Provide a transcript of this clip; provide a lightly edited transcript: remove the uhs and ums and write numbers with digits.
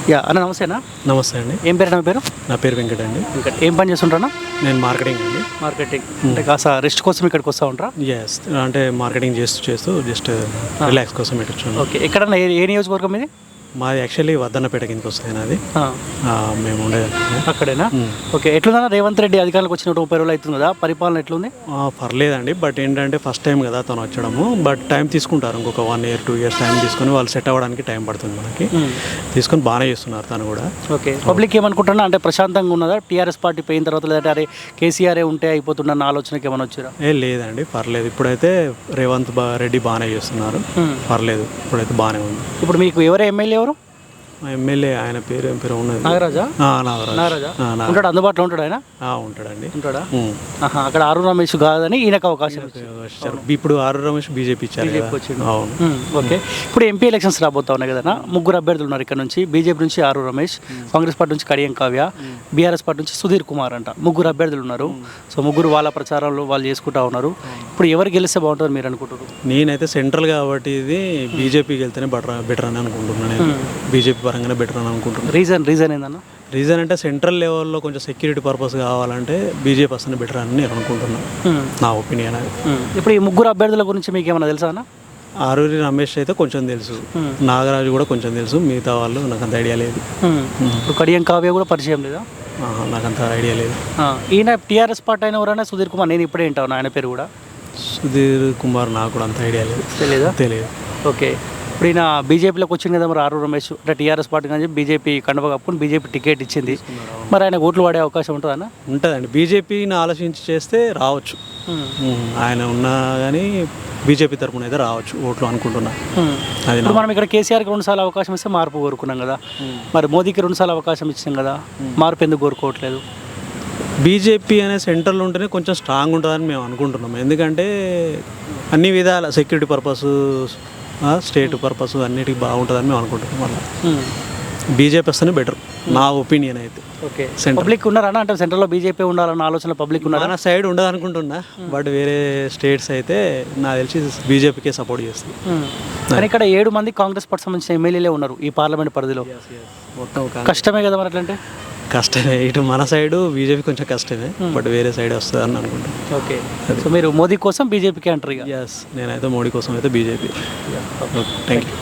Yeah అన్న నమస్తేనా. నమస్తే అండి. ఏం పేరు నా పేరు? నా పేరు వెంకట్ అండి. ఇంకా ఏం పని చేస్తుంటానా? నేను మార్కెటింగ్ అండి. మార్కెటింగ్ అంటే కాస్త రెస్ట్ కోసం ఇక్కడికి వస్తూ ఉంటారా? ఎస్, అంటే మార్కెటింగ్ చేస్తూ జస్ట్ రిలాక్స్ కోసం పెట్టొచ్చు. ఓకే, ఎక్కడన్నా ఏ నియోజకవర్గం ఇది? మాది యాక్చువల్లీ వద్దన్నపేట కిందకి వస్తుంది అది. మేము ఉండేది అక్కడేనా? ఓకే, ఎట్లుందన్నా రేవంత్ రెడ్డి అధికారులకు వచ్చినట్టు 30 రోజులు అవుతుంది కదా, పరిపాలన ఎట్లుంది? పర్లేదండి, బట్ ఏంటంటే ఫస్ట్ టైం కదా తను వచ్చడము, బట్ టైం తీసుకుంటారు. ఇంకొక 1 year 2 years టైం తీసుకొని వాళ్ళు సెట్ అవ్వడానికి టైం పడుతుంది మనకి. తీసుకొని బాగానే చేస్తున్నారు తను కూడా. ఓకే, పబ్లిక్ ఏమనుకుంటున్నా అంటే ప్రశాంతంగా ఉన్నదా టీఆర్ఎస్ పార్టీ పోయిన తర్వాత, లేదంటే అరే కేసీఆరే ఉంటే అయిపోతుందన్న ఆలోచనకి ఏమైనా వచ్చారా? లేదండి, పర్లేదు. ఇప్పుడైతే రేవంత్ రెడ్డి బాగానే చేస్తున్నారు, పర్లేదు. ఇప్పుడైతే బాగానే ఉంది. ఇప్పుడు మీకు ఎవరే ఎమ్మెల్యే? ఎవరు ఎమ్మెల్యే? ఆయన పేరు ఏం పేరు ఉన్నది? నాగరాజా. నాగరాజా ఉంటాడు, అందుబాటులో ఉంటాడు ఆయన? ఉంటాడండి. ఉంటాడా? అక్కడ ఆరు రమేష్ కాదని ఈయనకు అవకాశం ఇచ్చారు. ఇప్పుడు ఆరు రమేష్ బీజేపీ ఇచ్చారు. అవును. ఓకే, ఇప్పుడు ఎంపీ ఎలక్షన్స్ రాబోతా ఉన్నాయి కదా, ముగ్గురు అభ్యర్థులు ఉన్నారు ఇక్కడ నుంచి. బీజేపీ నుంచి ఆరు రమేష్, కాంగ్రెస్ పార్టీ నుంచి కడియం కావ్య, బీఆర్ఎస్ పార్టీ నుంచి సుధీర్ కుమార్ అంట. ముగ్గురు అభ్యర్థులు ఉన్నారు. సో ముగ్గురు వాళ్ళ ప్రచారాలు వాళ్ళు చేసుకుంటా ఉన్నారు. ఇప్పుడు ఎవరు గెలిస్తే బాగుంటుంది మీరు అనుకుంటున్నారు? నేనైతే సెంట్రల్ కాబట్టి ఇది బీజేపీకి వెళ్తేనే బెటర్ అని అనుకుంటున్నాను. నేను బీజేపీ పరంగానే బెటర్ అని అనుకుంటున్నాను. రీజన్ ఏందన్నా? రీజన్ అంటే సెంట్రల్ లెవెల్లో కొంచెం సెక్యూరిటీ పర్పస్ కావాలంటే బీజేపీ వస్తేనే బెటర్ అని నేను అనుకుంటున్నాను, నా ఒపీనియన్ అది. ఇప్పుడు ఈ ముగ్గురు అభ్యర్థుల గురించి మీకు ఏమైనా తెలుసా అన్న? ఆరూరి రమేష్ అయితే కొంచెం తెలుసు, నాగరాజు కూడా కొంచెం తెలుసు, మిగతా వాళ్ళు నాకు అంత ఐడియా లేదు. ఇప్పుడు కడియం కావ్య కూడా పరిచయం లేదా? నాకు అంత ఐడియా లేదు. ఈయన టీఆర్ఎస్ పార్టీ అయిన ఎవరైనా సుధీర్ కుమార్, నేను ఇప్పుడే వింటాను ఆయన పేరు కూడా. సుధీర్ కుమార్ నాకు కూడా అంత ఐడియా లేదు. తెలియదు. ఓకే, ఇప్పుడు ఈయన బీజేపీలోకి వచ్చింది కదా మరి ఆరు రమేష్, అంటే టీఆర్ఎస్ పార్టీ కానీ బీజేపీ కండవ కప్పుకొని బీజేపీ టికెట్ ఇచ్చింది, మరి ఆయన ఓట్లు పడే అవకాశం ఉంటుందన్న? ఉంటుందండి. బీజేపీని ఆలోచించి చేస్తే రావచ్చు, ఆయన ఉన్నా కానీ బీజేపీ తరఫున అయితే రావచ్చు ఓట్లు అనుకుంటున్నా. అది మనం ఇక్కడ కేసీఆర్కి 2 సార్లు అవకాశం ఇస్తే మార్పు కోరుకున్నాం కదా, మరి మోదీకి 2 సార్లు అవకాశం ఇచ్చాం కదా, మార్పు ఎందుకు కోరుకోవట్లేదు? బీజేపీ అనే సెంటర్లో ఉంటేనే కొంచెం స్ట్రాంగ్ ఉంటుందని మేము అనుకుంటున్నాం. ఎందుకంటే అన్ని విధాల సెక్యూరిటీ పర్పస్, స్టేట్ పర్పస్ అన్నిటికీ బాగుంటుందని మేము అనుకుంటున్నాం. మళ్ళీ బీజేపీ వస్తేనే బెటర్, నా ఒపీనియన్ అయితే. ఓకే, పబ్లిక్ ఉన్నారా అంటే సెంట్రల్లో బీజేపీ ఉండాలన్న ఆలోచన పబ్లిక్ ఉన్నారా? మన సైడ్ ఉండదు అనుకుంటున్నా, బట్ వేరే స్టేట్స్ అయితే నాకు తెలిసి బీజేపీకే సపోర్ట్ చేస్తుంది. కానీ ఇక్కడ 7 మంది కాంగ్రెస్ పార్టీ సంబంధించిన ఎమ్మెల్యేలే ఉన్నారు ఈ పార్లమెంట్ పరిధిలో. కష్టమే కదా మరి అట్లంటే? కష్టమే. ఇటు మన సైడు బీజేపీ కొంచెం కష్టమే, బట్ వేరే సైడ్ వస్తుంది అని అనుకుంటున్నాను. ఓకే, సో మీరు మోదీ కోసం బీజేపీకి అంటారు ఇక? ఎస్, నేనైతే మోడీ కోసం అయితే బీజేపీ. Thank you.